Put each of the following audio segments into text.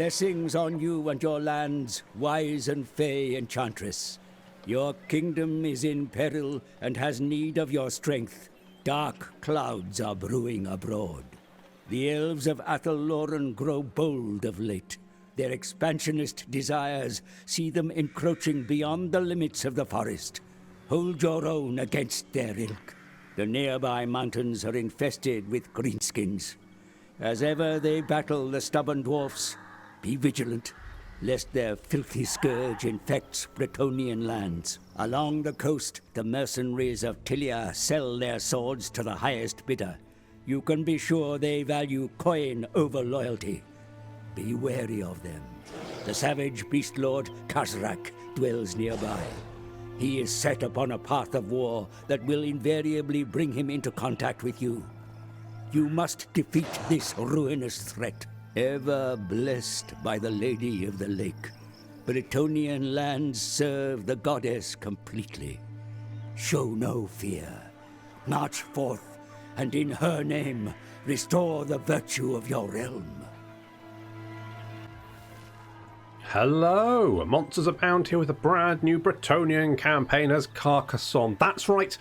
Blessings on you and your lands, wise and Fay Enchantress. Your kingdom is in peril and has need of your strength. Dark clouds are brewing abroad. The elves of Athelloren grow bold of late. Their expansionist desires see them encroaching beyond the limits of the forest. Hold your own against their ilk. The nearby mountains are infested with Greenskins. As ever they battle the stubborn dwarfs, be vigilant, lest their filthy scourge infects Bretonnian lands. Along the coast, the mercenaries of Tilia sell their swords to the highest bidder. You can be sure they value coin over loyalty. Be wary of them. The savage beast lord Kazrak dwells nearby. He is set upon a path of war that will invariably bring him into contact with you. You must defeat this ruinous threat. Ever blessed by the Lady of the Lake, Bretonnian lands serve the goddess completely. Show no fear. March forth, and in her name, restore the virtue of your realm. Hello, MonstersAbound here with a brand new Bretonnian campaign as Carcassonne. That's right,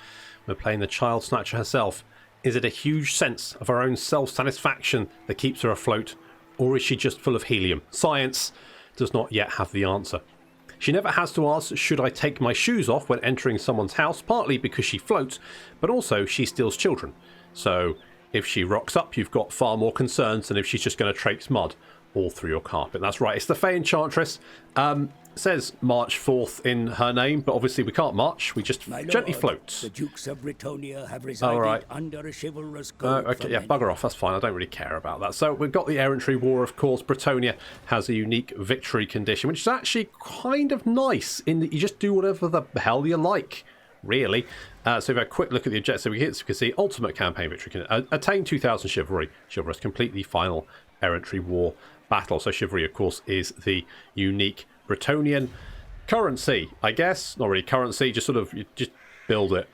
we're playing the Child Snatcher herself. Is it a huge sense of her own self-satisfaction that keeps her afloat, or is she just full of helium? Science does not yet have the answer. She never has to ask, should I take my shoes off when entering someone's house, partly because she floats, but also she steals children. So if she rocks up, you've got far more concerns than if she's just going to traipse mud all through your carpet. That's right, it's the Fay Enchantress. Says march forth in her name, but obviously we can't march, we just gently float. The Dukes of Bretonnia have resided under a chivalrous code. Okay, yeah, bugger off, that's fine, I don't really care about that. So we've got the Errantry War, of course. Bretonnia has a unique victory condition, which is actually kind of nice in that you just do whatever the hell you like, really. So if we have a quick look at the objective, we can see ultimate campaign victory. Attain 2,000 chivalry. Chivalrous, complete the final Errantry War battle. So chivalry, of course, is the unique Bretonnian currency, I guess. Not really currency, just sort of, you just build it.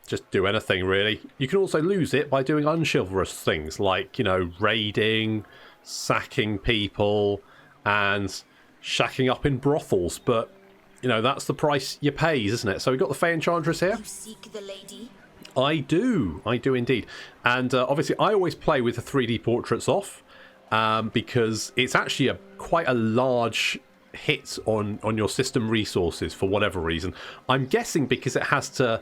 Just do anything, really. You can also lose it by doing unchivalrous things like, you know, raiding, sacking people, and shacking up in brothels. But, you know, that's the price you pay, isn't it? So we've got the Fay Enchantress here. You seek the lady? I do indeed. And obviously I always play with the 3D portraits off, because it's actually quite a large hit on your system resources for whatever reason. I'm guessing because it has to...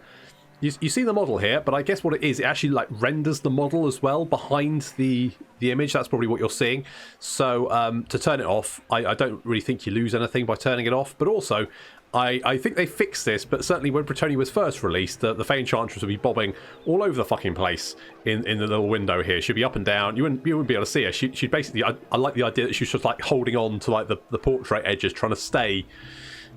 You see the model here, but I guess what it is, it actually like renders the model as well behind the image. That's probably what you're seeing. So to turn it off, I don't really think you lose anything by turning it off. But also, I think they fixed this, but certainly when Bretonnia was first released, the Fay Enchantress would be bobbing all over the fucking place in the little window here. She'd be up and down. You wouldn't be able to see her. She'd basically... I like the idea that she was just like holding on to like the portrait edges, trying to stay...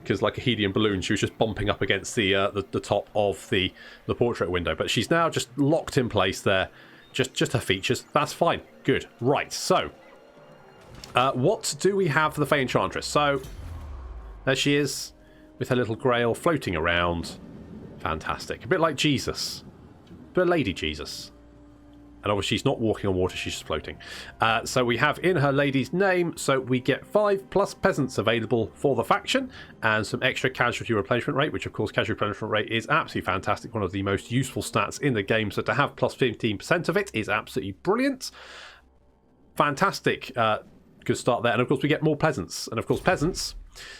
because like a helium balloon, she was just bumping up against the top of the portrait window. But she's now just locked in place there. Just her features. That's fine. Good. Right. So, what do we have for the Fay Enchantress? So, there she is with her little grail floating around. Fantastic. A bit like Jesus. But Lady Jesus. And obviously she's not walking on water, she's just floating. So we have in her lady's name, so we get 5+ peasants available for the faction, and some extra casualty replenishment rate, which of course casualty replenishment rate is absolutely fantastic, one of the most useful stats in the game, so to have plus 15% of it is absolutely brilliant. Fantastic. Good start there. And of course we get more peasants, and of course peasants...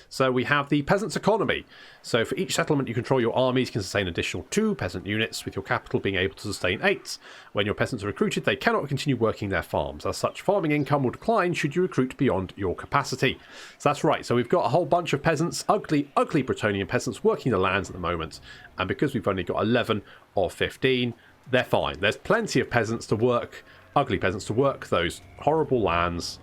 So we have the Peasants Economy. So for each settlement you control, your armies can sustain additional 2 peasant units, with your capital being able to sustain 8. When your peasants are recruited, they cannot continue working their farms. As such, farming income will decline should you recruit beyond your capacity. So that's right. So we've got a whole bunch of peasants, ugly Bretonnian peasants, working the lands at the moment. And because we've only got 11 of 15, they're fine. There's plenty of peasants to work, ugly peasants to work those horrible lands.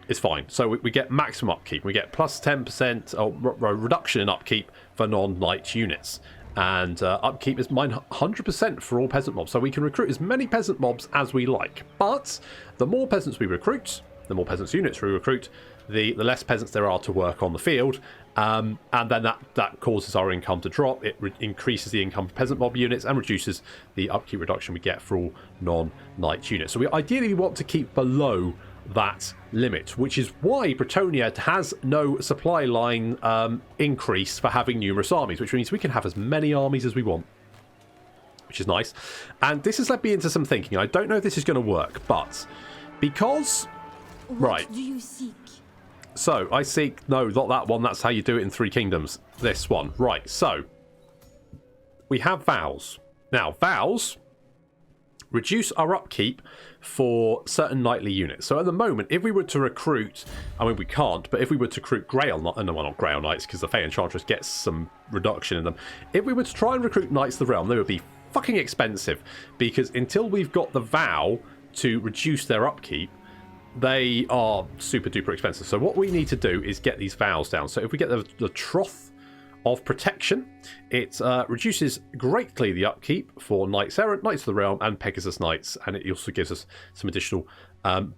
It's fine. So we get maximum upkeep. We get plus 10% or reduction in upkeep for non-knight units. And upkeep is 100% for all peasant mobs. So we can recruit as many peasant mobs as we like. But the more peasants we recruit, the more peasants units we recruit, the less peasants there are to work on the field. And then that causes our income to drop. It increases the income for peasant mob units and reduces the upkeep reduction we get for all non-knight units. So we ideally want to keep below that limit, which is why Bretonia has no supply line increase for having numerous armies, which means we can have as many armies as we want, which is nice. And this has led me into some thinking. I don't know if this is going to work, but because... What do you seek? So, I seek... No, not that one. That's how you do it in Three Kingdoms. This one. Right, so... We have vows. Now, vows reduce our upkeep for certain knightly units. So at the moment, if we were to recruit... I mean, we can't, but if we were to recruit Grail... No, not Grail Knights, because the Fay Enchantress gets some reduction in them. If we were to try and recruit Knights of the Realm, they would be fucking expensive, because until we've got the vow to reduce their upkeep, they are super duper expensive. So what we need to do is get these vows down. So if we get the Troth of Protection, it reduces greatly the upkeep for Knights Errant, Knights of the Realm, and Pegasus Knights, and it also gives us some additional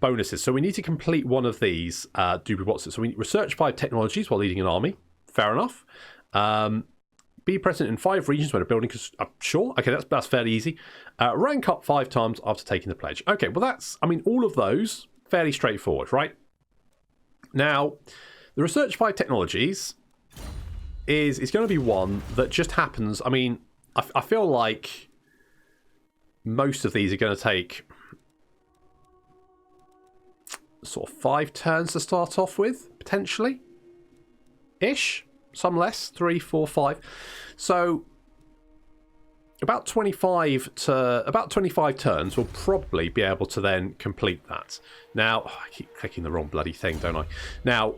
bonuses. So we need to complete one of these what's it? So we need research 5 technologies while leading an army. Fair enough. Be present in 5 regions when a building... Sure, okay, that's fairly easy. Rank up 5 times after taking the pledge. Okay, well that's... I mean, all of those... fairly straightforward, right? Now, the research 5 technologies is going to be one that just happens. I mean, I feel like most of these are going to take sort of 5 turns to start off with, potentially. Ish. Some less. 3, 4, 5. So about 25 turns we'll probably be able to then complete that. Now, I keep clicking the wrong bloody thing, don't I? Now,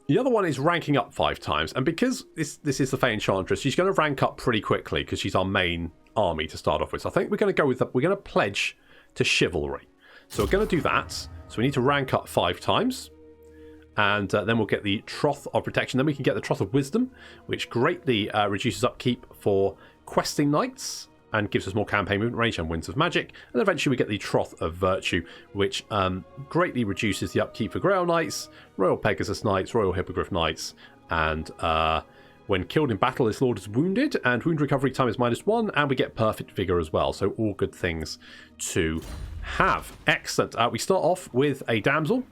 the other one is ranking up 5 times, and because this is the Fay Enchantress, she's going to rank up pretty quickly because she's our main army to start off with. So I think we're going to go with we're going to pledge to chivalry. So we're going to do that. So we need to rank up 5 times. And then we'll get the Troth of Protection. Then we can get the Troth of Wisdom, which greatly reduces upkeep for questing knights and gives us more campaign movement range and Winds of Magic. And eventually we get the Troth of Virtue, which greatly reduces the upkeep for Grail Knights, Royal Pegasus Knights, Royal Hippogriff Knights, and when killed in battle, this lord is wounded, and wound recovery time is -1, and we get Perfect Vigor as well. So all good things to have. Excellent. We start off with a Damsel.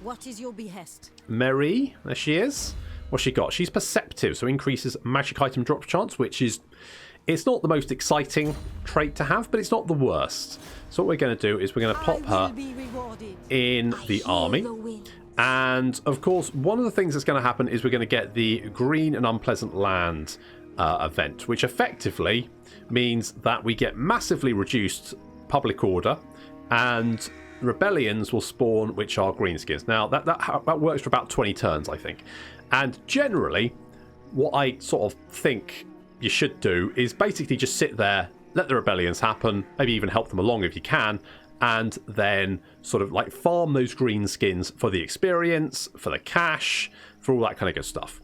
What is your behest? Mary, there she is. What's she got? She's Perceptive, so increases magic item drop chance, which is... It's not the most exciting trait to have, but it's not the worst. So what we're going to do is we're going to pop her in the army. And, of course, one of the things that's going to happen is we're going to get the Green and Unpleasant Land event, which effectively means that we get massively reduced public order and... rebellions will spawn, which are Greenskins. Now, that works for about 20 turns, I think. And generally, what I sort of think you should do is basically just sit there, let the rebellions happen, maybe even help them along if you can, and then sort of like farm those Greenskins for the experience, for the cash, for all that kind of good stuff.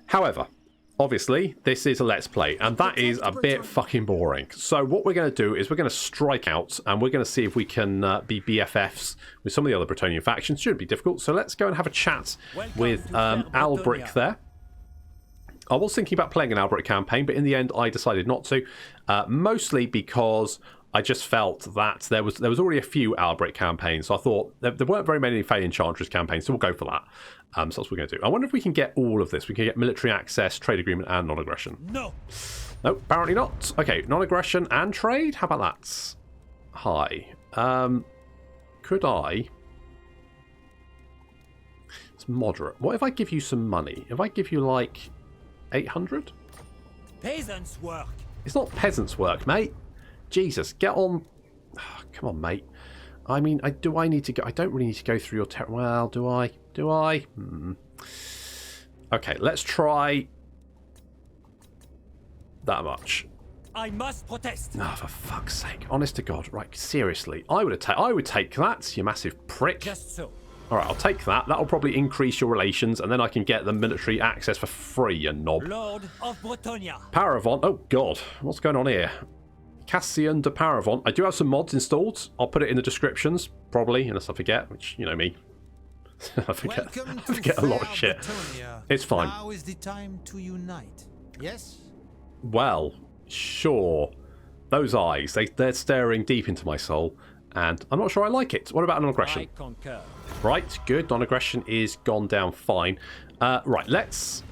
However, obviously, this is a Let's Play, and that is a bit fucking boring. So what we're going to do is we're going to strike out, and we're going to see if we can be BFFs with some of the other Bretonian factions. Shouldn't be difficult. So let's go and have a chat with Alberic there. I was thinking about playing an Alberic campaign, but in the end, I decided not to. Mostly because I just felt that there was already a few Alberic campaigns, so I thought there weren't very many Fay Enchantress campaigns, so we'll go for that. So that's what we're going to do. I wonder if we can get all of this. We can get military access, trade agreement, and non-aggression. No, apparently not. Okay, non-aggression and trade. How about that? Hi. Could I? It's moderate. What if I give you some money? If I give you like 800? Peasants work. It's not peasants work, mate. Jesus, get on. Oh, come on, mate. I mean, do I need to go? I don't really need to go through your well, do I? Do I? Okay, let's try that much. I must protest. Oh, for fuck's sake! Honest to God, right? Seriously, I would take that. You massive prick. Just so. All right, I'll take that. That'll probably increase your relations, and then I can get the military access for free. You knob. Lord of Bretonia. Paravon. Oh God, what's going on here? Cassian de Paravon. I do have some mods installed. I'll put it in the descriptions, probably, unless I forget, which, you know me. I forget a lot of shit. Bretonia. It's fine. Now is the time to unite. Yes? Well, sure. Those eyes, they're staring deep into my soul. And I'm not sure I like it. What about non-aggression? I concur. Right, good. Non-aggression is gone down fine. Right, let's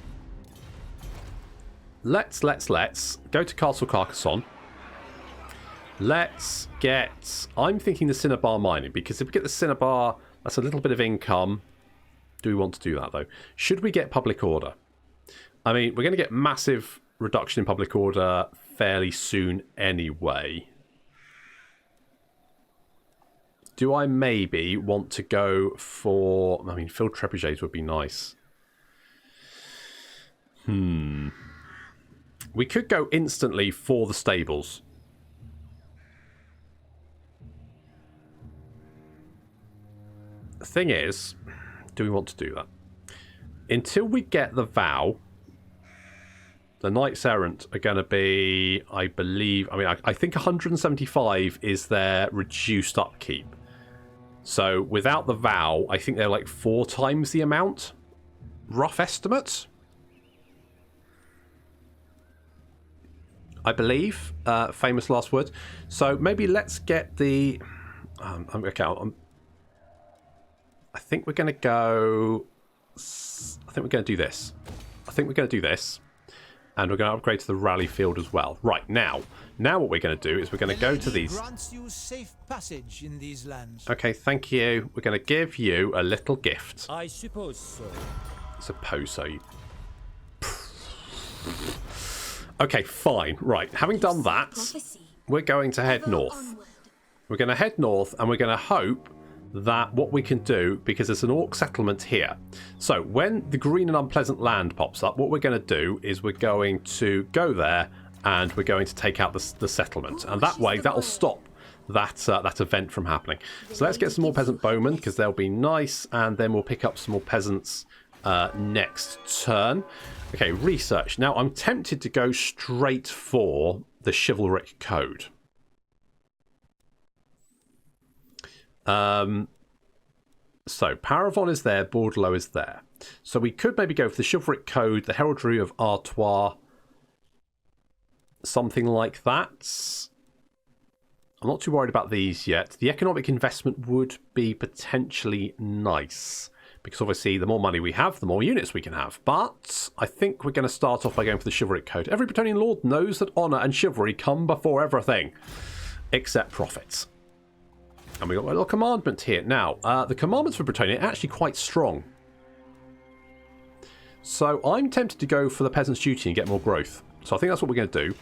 go to Castle Carcassonne. Let's get... I'm thinking the Cinnabar mining, because if we get the Cinnabar, that's a little bit of income. Do we want to do that, though? Should we get public order? I mean, we're going to get massive reduction in public order fairly soon anyway. Do I maybe want to go for... I mean, Field Trebuchets would be nice. We could go instantly for the stables. The thing is, do we want to do that? Until we get the vow, the Knights Errant are going to be, I believe... I mean, I think 175 is their reduced upkeep. So without the vow, I think they're like 4 times the amount. Rough estimate. I believe. Famous last words. So maybe let's get the... okay, I think we're going to go... I think we're going to do this. And we're going to upgrade to the rally field as well. Right, now what we're going to do is we're going to go to these... grants you safe passage in these lands. Okay, thank you. We're going to give you a little gift. I suppose so. Suppose so. Okay, fine. Right, having done that, we're going to head north. We're going to head north and we're going to hope that what we can do, because there's an orc settlement here. So when the green and unpleasant land pops up, what we're going to do is we're going to go there and we're going to take out the settlement. And that way, that'll stop that event from happening. So let's get some more peasant bowmen, because they'll be nice, and then we'll pick up some more peasants next turn. Okay, research. Now, I'm tempted to go straight for the Chivalric Code. So Paravon is there, Bordelot is there. So we could maybe go for the Chivalric Code, the Heraldry of Artois, something like that. I'm not too worried about these yet. The economic investment would be potentially nice, because obviously the more money we have, the more units we can have. But I think we're going to start off by going for the Chivalric Code. Every Bretonnian lord knows that honour and chivalry come before everything, except profits. And we've got a little commandment here. Now, the commandments for Britannia are actually quite strong. So I'm tempted to go for the Peasant's Duty and get more growth. So I think that's what we're going to do,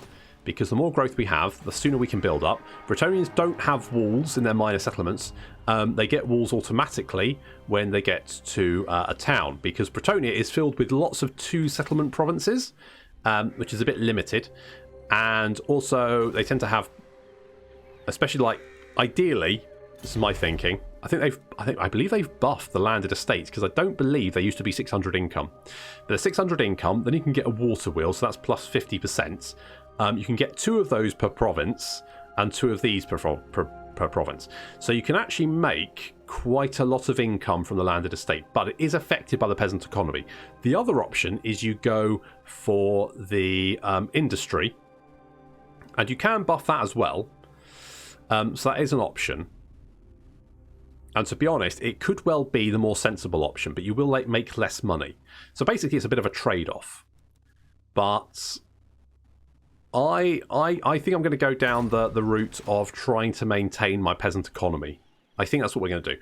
because the more growth we have, the sooner we can build up. Bretonians don't have walls in their minor settlements. They get walls automatically when they get to a town, because Bretonia is filled with lots of 2 settlement provinces, which is a bit limited. And also, they tend to have, especially like, ideally... This is my thinking. I believe they've buffed the landed estates, because I don't believe they used to be 600 income. But they're 600 income, then you can get a water wheel, so that's plus 50%. You can get 2 of those per province, and 2 of these per province. So you can actually make quite a lot of income from the landed estate, but it is affected by the peasant economy. The other option is you go for the industry, and you can buff that as well. So that is an option. And to be honest, it could well be the more sensible option, but you will make less money. So basically, it's a bit of a trade-off. But I think I'm going to go down the route of trying to maintain my peasant economy. I think that's what we're going to do.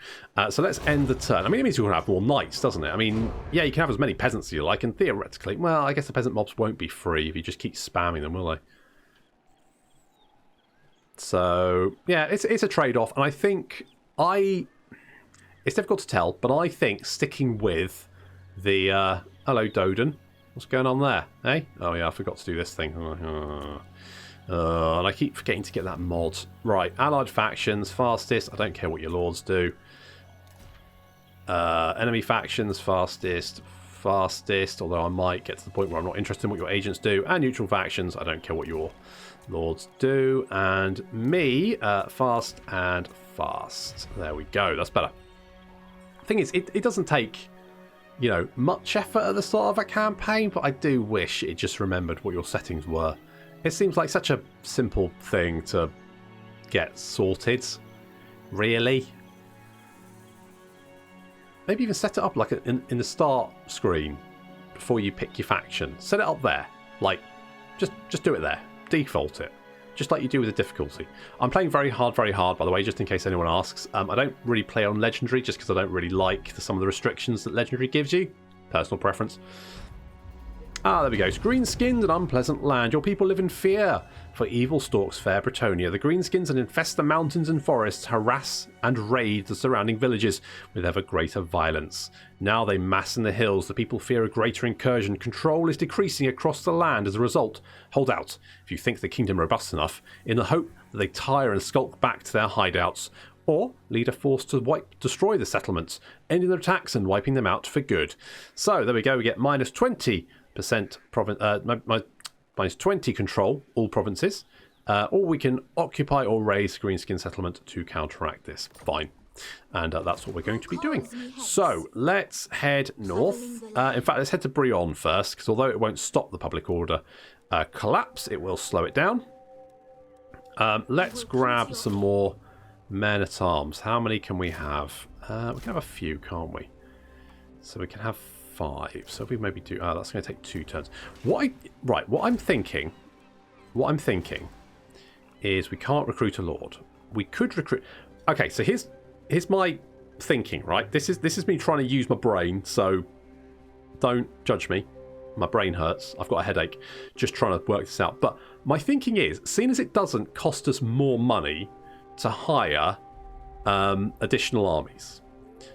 So let's end the turn. I mean, it means you're going to have more knights, doesn't it? I mean, yeah, you can have as many peasants as you like, and theoretically, well, I guess the peasant mobs won't be free if you just keep spamming them, will they? So, yeah, it's a trade-off, and I think it's difficult to tell, but I think sticking with the... hello, Doden. What's going on there? Eh? Oh, yeah, I forgot to do this thing. And I keep forgetting to get that mod. Right, allied factions, fastest. I don't care what your lords do. Enemy factions, fastest. Although I might get to the point where I'm not interested in what your agents do. And neutral factions, I don't care what your lords do. And me, fast and fast. There we go, that's better. Thing is, it doesn't take, you know, much effort at the start of a campaign, but I do wish it just remembered what your settings were. It seems like such a simple thing to get sorted. Really? Maybe even set it up like in the start screen before you pick your faction. Set it up there. Like, just do it there. Default it. Just like you do with the difficulty. I'm playing very hard, by the way, just in case anyone asks. I don't really play on Legendary just because I don't really like some of the restrictions that Legendary gives you. Personal preference. Ah, there we go. Greenskins, an unpleasant land. Your people live in fear, for evil stalks fair Bretonia. The Greenskins infest the mountains and forests, harass and raid the surrounding villages with ever greater violence. Now they mass in the hills. The people fear a greater incursion. Control is decreasing across the land as a result. Hold out, if you think the kingdom robust enough, in the hope that they tire and skulk back to their hideouts. Or lead a force to destroy the settlements, ending their attacks and wiping them out for good. So there we go. We get minus 20%, minus 20 control, all provinces. Or we can occupy or raise Greenskin settlement to counteract this. Fine. And that's what we're going to be doing. So let's head north. In fact, let's head to Brionne first, because although it won't stop the public order collapse, it will slow it down. Let's grab some more men-at-arms. How many can we have? We can have a few, can't we? So we can have 5. So if we maybe do... Oh, that's going to take 2 turns. What I'm thinking is we can't recruit a lord. We could recruit... Okay, so here's my thinking, right? This is me trying to use my brain, so don't judge me. My brain hurts. I've got a headache just trying to work this out. But my thinking is, seeing as it doesn't cost us more money to hire additional armies,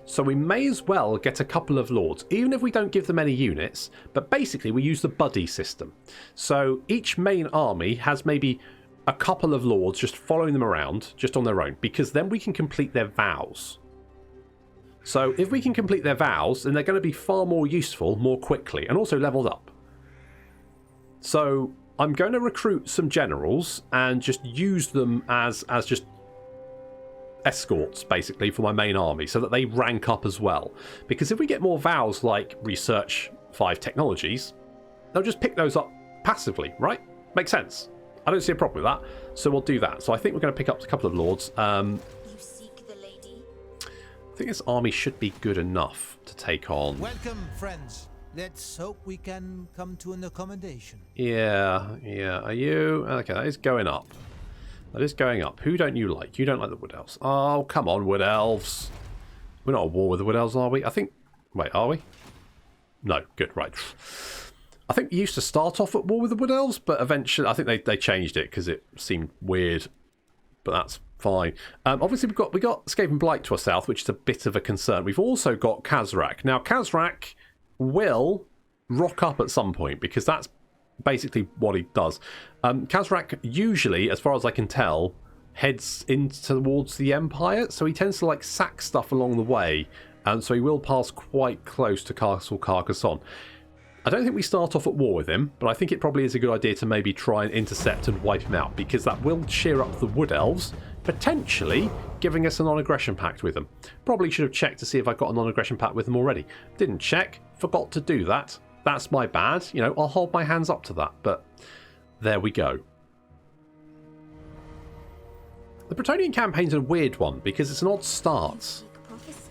so we may as well get a couple of lords, even if we don't give them any units. But basically we use the buddy system, so each main army has maybe a couple of lords just following them around just on their own, because then we can complete their vows. So if we can complete their vows, then they're going to be far more useful more quickly, and also leveled up. So I'm going to recruit some generals and just use them as just escorts, basically, for my main army, so that they rank up as well. Because if we get more vows like research 5 technologies, they'll just pick those up passively, right? Makes sense. I don't see a problem with that, so we'll do that. So I think we're going to pick up a couple of lords. You seek the lady? I think this army should be good enough to take on... Welcome, friends. Let's hope we can come to an accommodation. Yeah. Are you... Okay, that is going up. That is going up. Who don't you like? You don't like the Wood Elves. Oh, come on, Wood Elves. We're not at war with the Wood Elves, are we? I think... Wait, are we? No. Good, right. I think you used to start off at war with the Wood Elves, but eventually... I think they changed it because it seemed weird. But that's fine. Obviously, we got Skaven Blight to our south, which is a bit of a concern. We've also got Khazrak. Now, Khazrak will rock up at some point, because that's basically what he does. Khazrak usually, as far as I can tell, heads in towards the Empire, so he tends to like sack stuff along the way, and so he will pass quite close to Castle Carcassonne. I don't think we start off at war with him, but I think it probably is a good idea to maybe try and intercept and wipe him out, because that will cheer up the Wood Elves, potentially giving us a non-aggression pact with them. Probably should have checked to see if I got a non-aggression pact with them already. Didn't check, forgot to do that. That's my bad. You know, I'll hold my hands up to that, but there we go. The Bretonian campaign's a weird one because it's an odd start,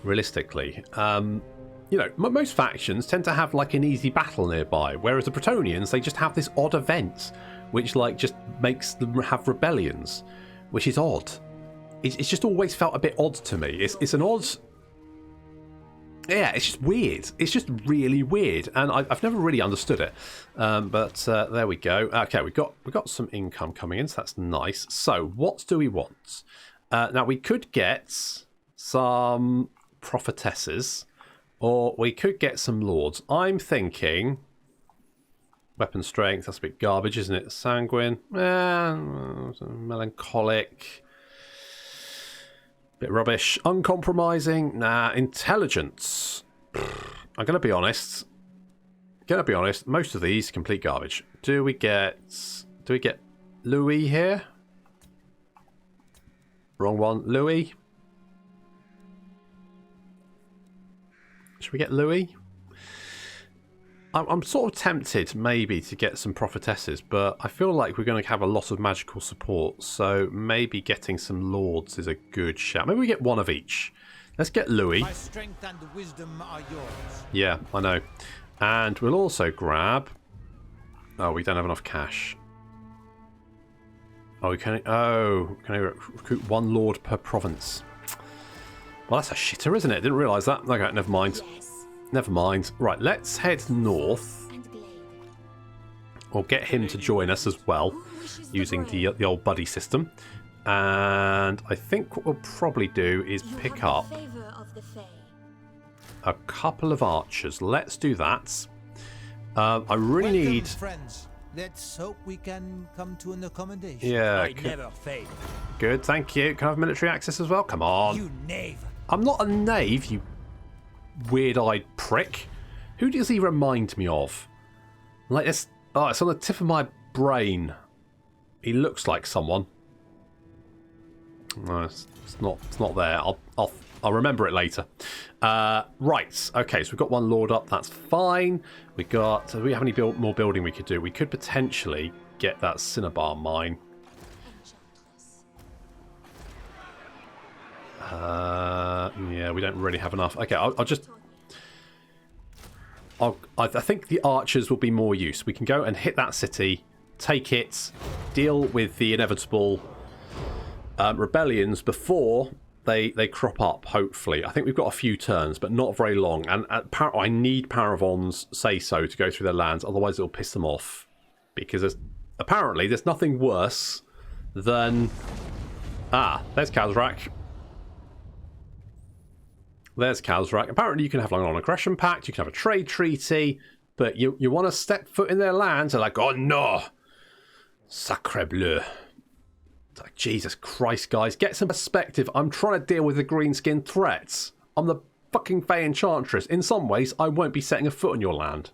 realistically. You know, most factions tend to have like an easy battle nearby, whereas the Bretonians, they just have this odd event which like just makes them have rebellions, which is odd. It's just always felt a bit odd to me. It's an odd... Yeah, it's just weird. It's just really weird, and I've never really understood it. But there we go. Okay, we got some income coming in, so that's nice. So what do we want? Now we could get some prophetesses, or we could get some lords. I'm thinking weapon strength. That's a bit garbage, isn't it? Sanguine, melancholic. Bit rubbish. Uncompromising. Nah. Intelligence. I'm going to be honest. Most of these complete garbage. Do we get Louis here? Wrong one. Louis. Should we get Louis? I'm sort of tempted maybe to get some prophetesses, but I feel like we're going to have a lot of magical support, so maybe getting some lords is a good shout. Maybe we get one of each. Let's get Louis. My strength and wisdom are yours. Yeah, I know. And we'll also grab... Oh, we don't have enough cash. Oh, can I recruit one lord per province? Well, that's a shitter, isn't it? Didn't realise that. Okay, never mind. Never mind. Right, let's head north. Or get him to join us as well, using the old buddy system. And I think what we'll probably do is pick up a couple of archers. Let's do that. I really need... friends. Let's hope we can come to an accommodation. Yeah. I never fail. Good, thank you. Can I have military access as well? Come on. You knave. I'm not a knave, you weird-eyed prick. Who does he remind me of? Like this... Oh, it's on the tip of my brain. He looks like someone. No, it's not there. I'll remember it later. Right. Okay, so we've got one lord up. That's fine. Do we have any more building we could do? We could potentially get that cinnabar mine. Yeah, we don't really have enough. Okay, I think the archers will be more use. We can go and hit that city, take it, deal with the inevitable rebellions before they crop up, hopefully. I think we've got a few turns, but not very long. And I need Paravon's say-so to go through their lands, otherwise it'll piss them off. Because apparently there's nothing worse than... Ah, there's Khazrak. There's Khazrak. Apparently you can have like an aggression pact, you can have a trade treaty, but you want to step foot in their lands, they're like, oh no! Sacre bleu. It's like, Jesus Christ, guys, get some perspective. I'm trying to deal with the greenskin threats. I'm the fucking Fay Enchantress. In some ways, I won't be setting a foot on your land.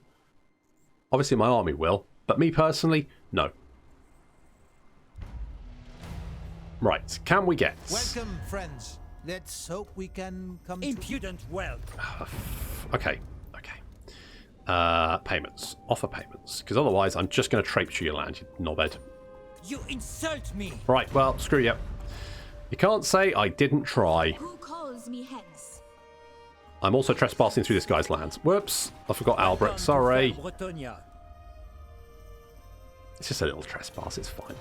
Obviously, my army will, but me personally, no. Right, can we get... Welcome, friends. Let's hope we can come Impudent well. Okay. Payments. Offer payments. Because otherwise, I'm just going to traipse your land, you knobhead. You insult me. Right, well, screw you. You can't say I didn't try. Who calls me hence? I'm also trespassing through this guy's lands. Whoops, I forgot Alberic, sorry. It's just a little trespass, it's fine.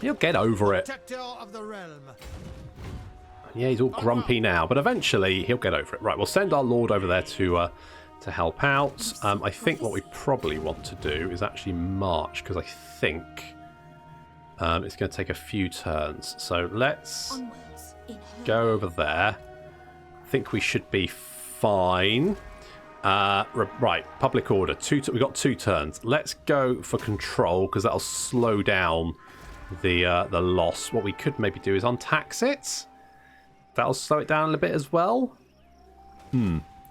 You'll get over it. Protector of the realm. Yeah, he's all grumpy now, but eventually he'll get over it. Right, we'll send our lord over there to help out. I think what we probably want to do is actually march, because I think it's going to take a few turns. So let's go over there. I think we should be fine. Right, public order. We've got 2 turns. Let's go for control, because that'll slow down the loss. What we could maybe do is untax it. That'll slow it down a little bit as well.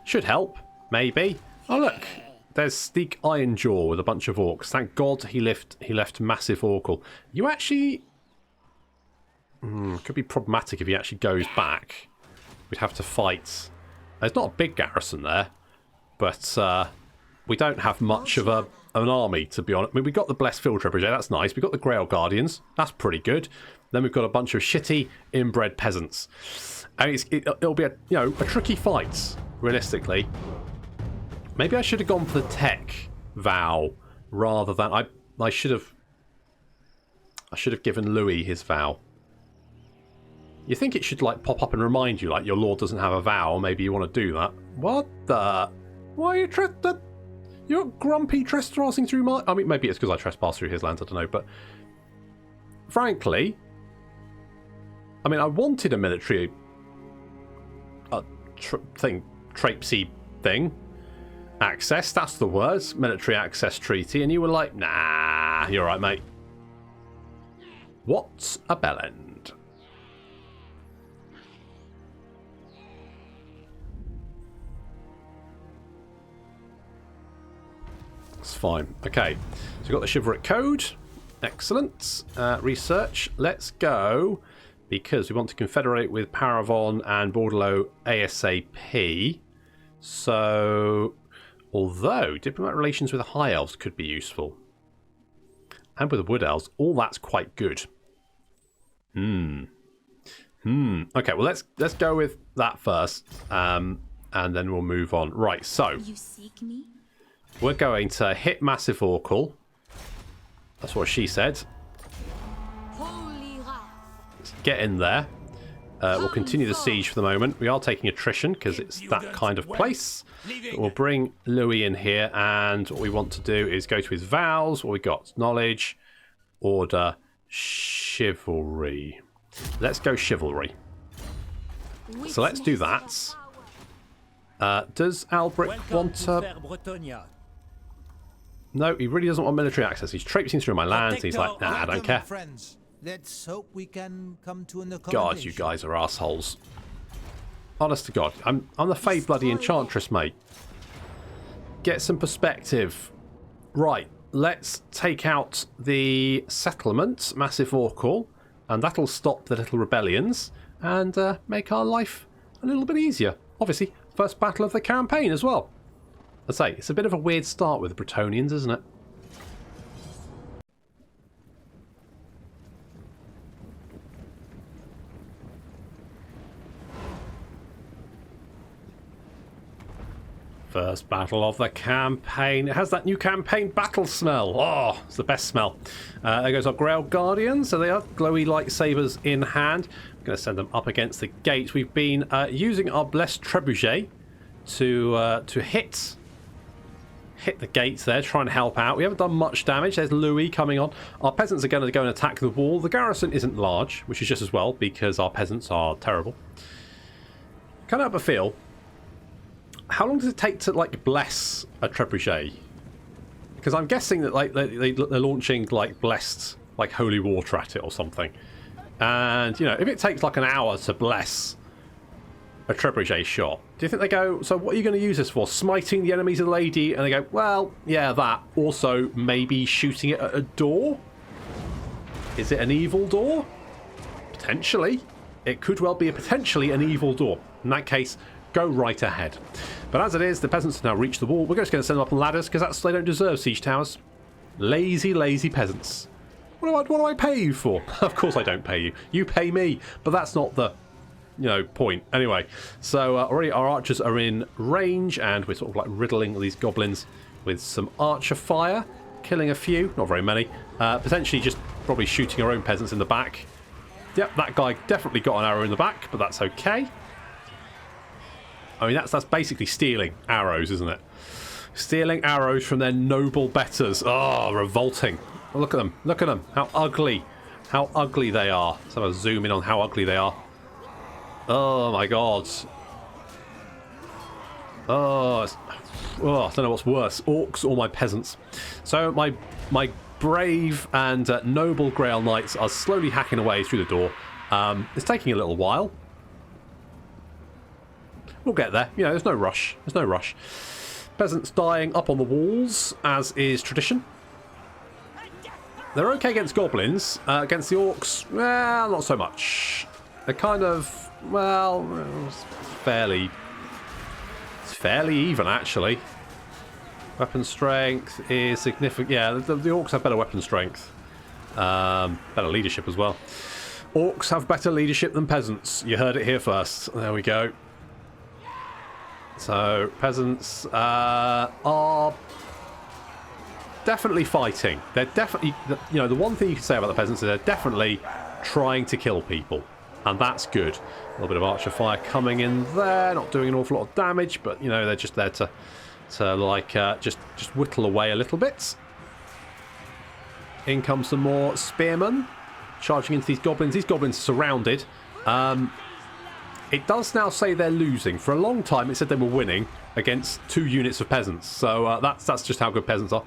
Should help, maybe. Oh look, there's Steak Ironjaw with a bunch of orcs. Thank God he left massive orcal. You actually could be problematic if he actually goes back. We'd have to fight. There's not a big garrison there, but we don't have much of an army, to be honest. I mean, we got the Blessed Field Trebuchet, that's nice. We got the Grail Guardians, that's pretty good. Then we've got a bunch of shitty inbred peasants. And it'll be a tricky fight, realistically. Maybe I should have gone for the tech vow rather than I should have given Louis his vow. You think it should like pop up and remind you like your lord doesn't have a vow, or maybe you want to do that. What the? Why are you you're grumpy trespassing through my... I mean, maybe it's because I trespass through his lands, I don't know, but frankly, I mean, I wanted a military traipsy thing. Access, that's the word. Military access treaty. And you were like, nah, you're right, mate. What's a bellend? It's fine. Okay, so we've got the Chivalric Code. Excellent. Research. Let's go, because we want to confederate with Paravon and Bordello ASAP. So Although, diplomatic relations with the High Elves could be useful. And with the Wood Elves, all that's quite good. Okay, well, let's go with that first. And then we'll move on. Right, so. You seek me? We're going to hit Massive Oracle. That's what she said. Holy wrath. Let's get in there. We'll continue the siege for the moment. We are taking attrition because it's that kind of place. But we'll bring Louis in here, and what we want to do is go to his vows. What we got? Knowledge, order, chivalry. Let's go chivalry. So let's do that. Does Alberic want to... No, he really doesn't want military access. He's traipsing through my lands. He's like, nah, I don't care. Friends. Let's hope we can come to an accommodation. God, you guys are assholes. Honest to God, I'm the Fay bloody Enchantress, mate. Get some perspective. Right, let's take out the settlement, Massive Oracle, and that'll stop the little rebellions and make our life a little bit easier. Obviously, first battle of the campaign as well. I say, it's a bit of a weird start with the Bretonians, isn't it? First battle of the campaign. It has that new campaign battle smell. Oh, it's the best smell. There goes our Grail Guardians. So they are glowy lightsabers in hand. I'm going to send them up against the gate. We've been using our Blessed Trebuchet to hit the gates there, try and help out. We haven't done much damage. There's Louis coming on. Our peasants are going to go and attack the wall. The garrison isn't large, which is just as well because our peasants are terrible. Can't help but feel, how long does it take to like bless a trebuchet? Because I'm guessing that like they're launching like blessed like holy water at it or something. And you know, if it takes like an hour to bless a trebuchet shot, do you think they go, so what are you going to use this for? Smiting the enemies of the lady? And they go, well, yeah, that. Also, maybe shooting it at a door? Is it an evil door? Potentially. It could well be potentially an evil door. In that case, go right ahead. But as it is, the peasants have now reached the wall. We're just going to send them up on ladders because they don't deserve siege towers. Lazy, lazy peasants. What do I pay you for? Of course I don't pay you. You pay me. But that's not the point. Anyway, so already our archers are in range and we're sort of like riddling these goblins with some archer fire, killing a few, not very many, potentially just probably shooting our own peasants in the back. Yep, that guy definitely got an arrow in the back, but that's okay. I mean, that's basically stealing arrows, isn't it? Stealing arrows from their noble betters. Oh, revolting. Oh, look at them. Look at them. How ugly. How ugly they are. Let's have a zoom in on how ugly they are. Oh my god. Oh, I don't know what's worse, orcs or my peasants. So my brave and noble Grail Knights are slowly hacking away through the door. It's taking a little while. We'll get there. You know, there's no rush. There's no rush. Peasants dying up on the walls, as is tradition. They're okay against goblins. Against the orcs, well, not so much. They're kind of, well, it's fairly even, actually. Weapon strength is significant. Yeah, the orcs have better weapon strength. Better leadership as well. Orcs have better leadership than peasants. You heard it here first. There we go. So, peasants are definitely fighting. They're definitely, you know, the one thing you can say about the peasants is they're definitely trying to kill people. And that's good. A little bit of archer fire coming in there, not doing an awful lot of damage, but you know, they're just there to like just whittle away a little bit. In comes some more spearmen charging into these goblins. These goblins are surrounded. It does now say they're losing. For a long time, it said they were winning against 2 units of peasants. So that's just how good peasants are.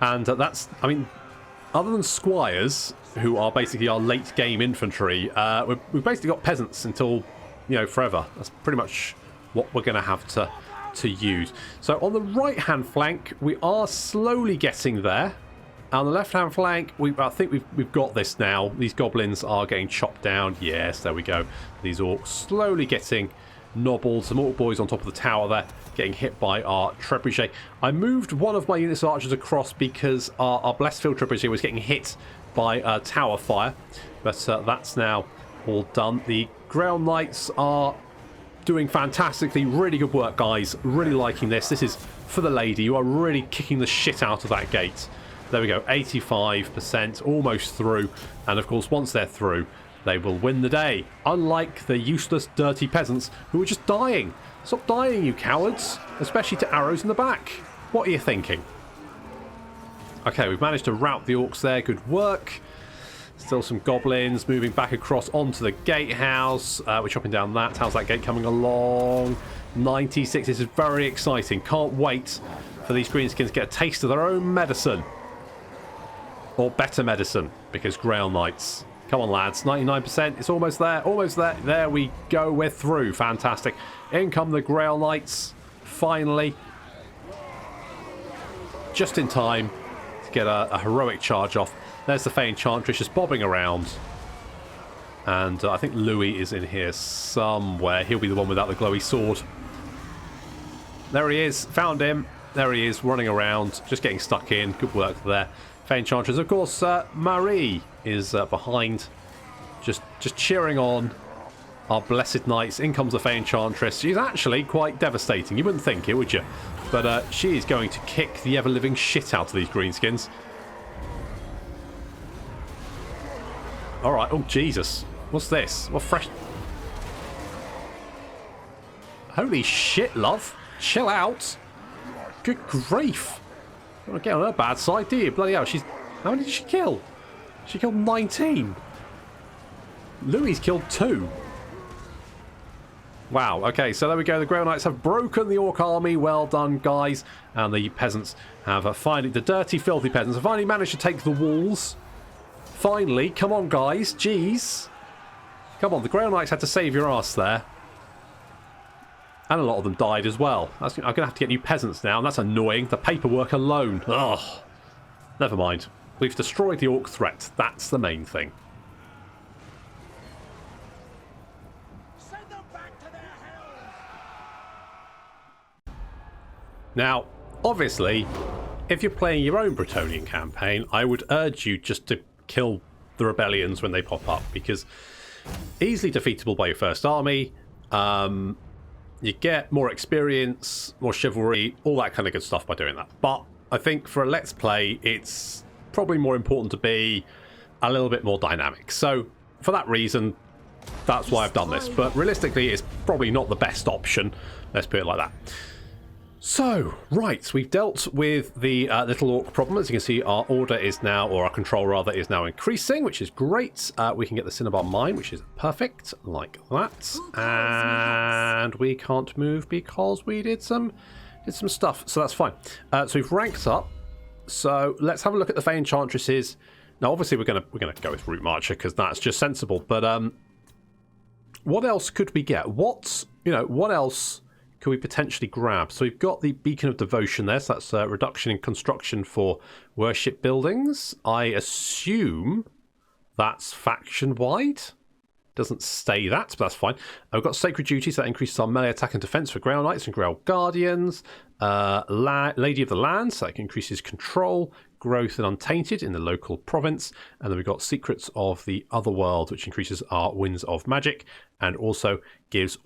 And that's, I mean, other than squires, who are basically our late game infantry, we've basically got peasants until, you know, forever. That's pretty much what we're going to have to use. So on the right hand flank, we are slowly getting there. On the left hand flank, I think we've got this now. These goblins are getting chopped down. Yes, there we go. These orcs slowly getting nobbled. Some orc boys on top of the tower there, getting hit by our trebuchet. I moved one of my units of archers across because our Blessed Field trebuchet was getting hit by tower fire. But that's now all done. The ground knights are doing fantastically. Really good work, guys. Really liking this. This is for the lady. You are really kicking the shit out of that gate. There we go. 85%. Almost through. And, of course, once they're through, they will win the day. Unlike the useless, dirty peasants who are just dying. Stop dying, you cowards. Especially to arrows in the back. What are you thinking? Okay, we've managed to rout the orcs there. Good work. Still some goblins moving back across onto the gatehouse. We're chopping down that. How's that gate coming along? 96. This is very exciting. Can't wait for these greenskins to get a taste of their own medicine. Or better medicine, because Grail Knights. Come on, lads. 99%. It's almost there. Almost there. There we go. We're through. Fantastic. In come the Grail Knights. Finally. Just in time to get a heroic charge off. There's the Fay Enchantress just bobbing around. And I think Louis is in here somewhere. He'll be the one without the glowy sword. There he is. Found him. There he is, running around. Just getting stuck in. Good work there. Fay Enchantress. Of course, Marie is behind. Just cheering on our blessed knights. In comes the Fay Enchantress. She's actually quite devastating. You wouldn't think it, would you? But she is going to kick the ever-living shit out of these greenskins. Alright, oh Jesus. What's this? What fresh... Holy shit, love. Chill out. Good grief. You don't get on her bad side, do you? Bloody hell, she's... How many did she kill? She killed 19. Louis killed 2. Wow, okay, so there we go. The Grail Knights have broken the Orc army. Well done, guys. And the peasants have finally... The dirty, filthy peasants have finally managed to take the walls. Finally, come on, guys. Jeez. Come on, the Grail Knights had to save your ass there. And a lot of them died as well. I'm going to have to get new peasants now, and that's annoying. The paperwork alone. Ugh. Never mind. We've destroyed the Orc threat. That's the main thing. Send them back to their hell. Now, obviously, if you're playing your own Bretonnian campaign, I would urge you just to kill the rebellions when they pop up, because easily defeatable by your first army. You get more experience, more chivalry, all that kind of good stuff by doing that. But I think for a Let's Play, it's probably more important to be a little bit more dynamic. So for that reason, that's why I've done this. But realistically, it's probably not the best option. Let's put it like that. So, right, we've dealt with the little orc problem. As you can see, our order is now, or our control rather, is now increasing, which is great. We can get the Cinnabar Mine, which is perfect, like that. And we can't move because we did some stuff, so that's fine. So we've ranked up. So let's have a look at the Fay Enchantresses. Now, obviously, we're gonna go with Root Marcher because that's just sensible. But what else could we get? What else could we potentially grab? So we've got the Beacon of Devotion there. So that's a reduction in construction for worship buildings. I assume that's faction-wide. Doesn't stay that, but that's fine. We've got Sacred Duty, so that increases our melee attack and defense for Grail Knights and Grail Guardians. Lady of the Land, so that increases control, growth, and Untainted in the local province. And then we've got Secrets of the Otherworld, which increases our Winds of Magic, and also gives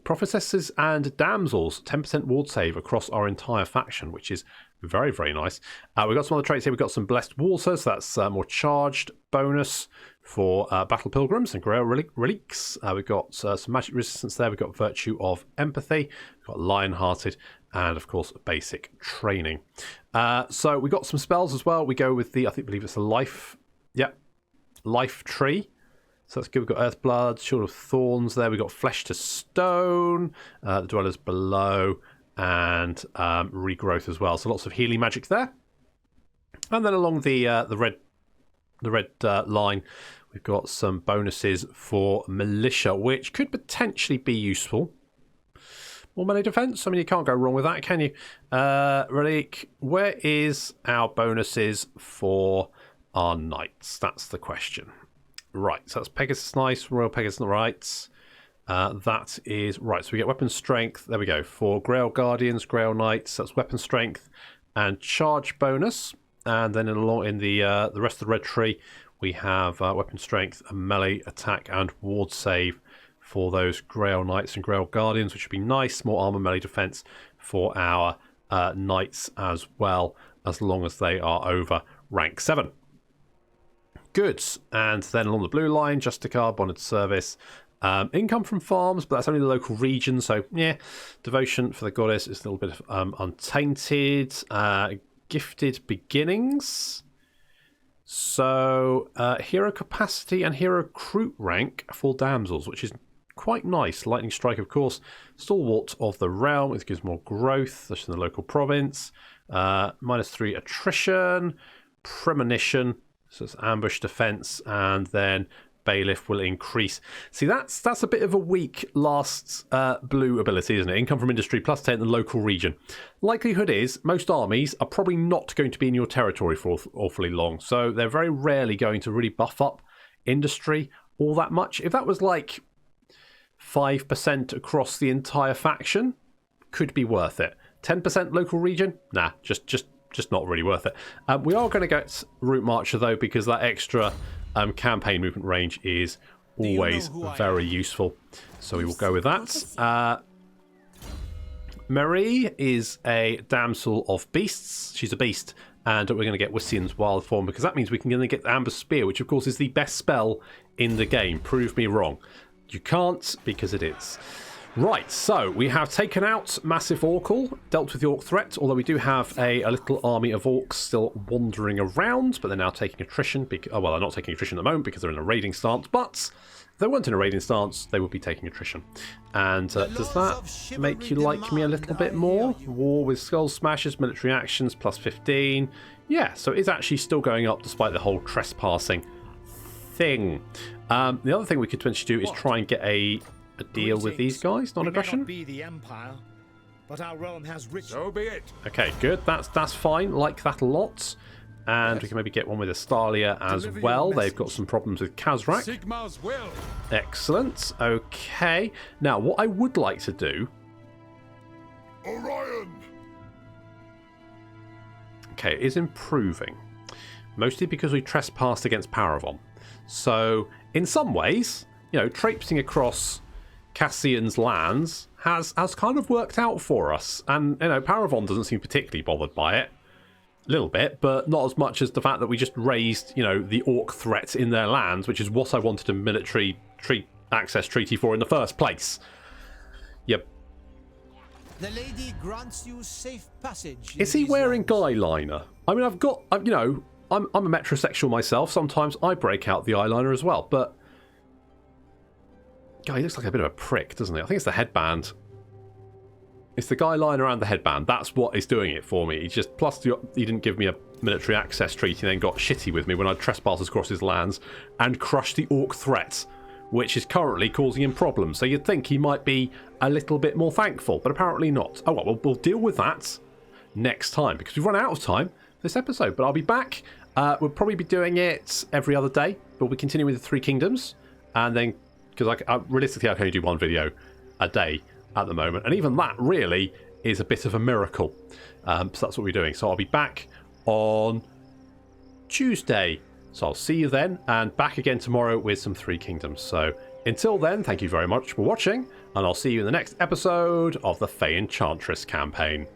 Prophetesses and Damsels 10% ward save across our entire faction, which is very, very nice. We've got some other traits here. We've got some Blessed Water, so that's more charged bonus for Battle Pilgrims and Grail Relics. We've got some magic resistance there. We've got Virtue of Empathy. We've got Lionhearted, and of course basic training. So we got some spells as well. We go with the, believe it's a life tree. So that's good. We've got Earthblood, Shield of Thorns there. We've got Flesh to Stone, the Dwellers Below, and Regrowth as well. So lots of healing magic there. And then along the red line, we've got some bonuses for Militia, which could potentially be useful. More melee defense. I mean, you can't go wrong with that, can you? Relic, where is our bonuses for our knights? That's the question. Right, so that's Pegasus Knights, Royal Pegasus Knights. That is right. So we get weapon strength. There we go. For Grail Guardians, Grail Knights, that's weapon strength and charge bonus. And then in the rest of the red tree, we have weapon strength, and melee attack, and ward save for those Grail Knights and Grail Guardians, which would be nice. More armor, melee defense for our Knights as well, as long as they are over rank 7. Good. And then along the blue line, Justicar, bonded service. Income from farms, but that's only the local region, so yeah. Devotion for the goddess is a little bit of untainted. Gifted beginnings. So hero capacity and hero recruit rank for damsels, which is quite nice. Lightning strike, of course. Stalwart of the realm, it gives more growth. That's in the local province. -3 attrition, premonition, so it's ambush defense, and then bailiff will increase. See, that's a bit of a weak last blue ability, isn't it? Income from industry +10 in the local region. Likelihood is most armies are probably not going to be in your territory for awfully long, so they're very rarely going to really buff up industry all that much. If that was like 5% across the entire faction, could be worth it. 10% local region, nah, just not really worth it. We are going to get Route Marcher though, because that extra campaign movement range is always very useful. So we will go with that. Marie is a damsel of beasts. She's a beast, and we're going to get Wissian's wild form, because that means we can get the Amber Spear, which of course is the best spell in the game. Prove me wrong. You can't, because it is. Right, so we have taken out Massive Orcal, dealt with the Orc threat, although we do have a little army of Orcs still wandering around, but they're now taking attrition. Well, they're not taking attrition at the moment because they're in a raiding stance, but if they weren't in a raiding stance, they would be taking attrition. And does that make you like me a little bit more? War with Skull Smashers, military actions, +15. Yeah, so it is actually still going up despite the whole trespassing thing. The other thing we could potentially do is try and get a deal with these guys, non-aggression. Be the Empire, but our realm has rich. So be it. Okay, good. That's fine. Like that a lot. And we can maybe get one with Astalia as well. They've got some problems with Kazrak. Sigmar's will. Excellent. Okay. Now, what I would like to do. Orion. Okay, is improving. Mostly because we trespassed against Paravon. So, in some ways, traipsing across Cassian's lands has kind of worked out for us. And, Paravon doesn't seem particularly bothered by it. A little bit, but not as much as the fact that we just raised, the Orc threat in their lands, which is what I wanted a military access treaty for in the first place. Yep. The lady grants you safe passage. Is he wearing guyliner? I mean, I'm a metrosexual myself. Sometimes I break out the eyeliner as well, but God, he looks like a bit of a prick, doesn't he? I think it's the headband. It's the guyliner and the headband. That's what is doing it for me. He just, plus he didn't give me a military access treaty and then got shitty with me when I trespassed across his lands and crushed the Orc threat, which is currently causing him problems. So you'd think he might be a little bit more thankful, but apparently not. Oh well, we'll deal with that next time, because we've run out of time this episode, but I'll be back. We'll probably be doing it every other day, but we'll continue with the Three Kingdoms, and then, because realistically I can only do one video a day at the moment, and even that really is a bit of a miracle. So that's what we're doing. So I'll be back on Tuesday. So I'll see you then, and back again tomorrow with some Three Kingdoms. So until then, thank you very much for watching, and I'll see you in the next episode of the Fay Enchantress campaign.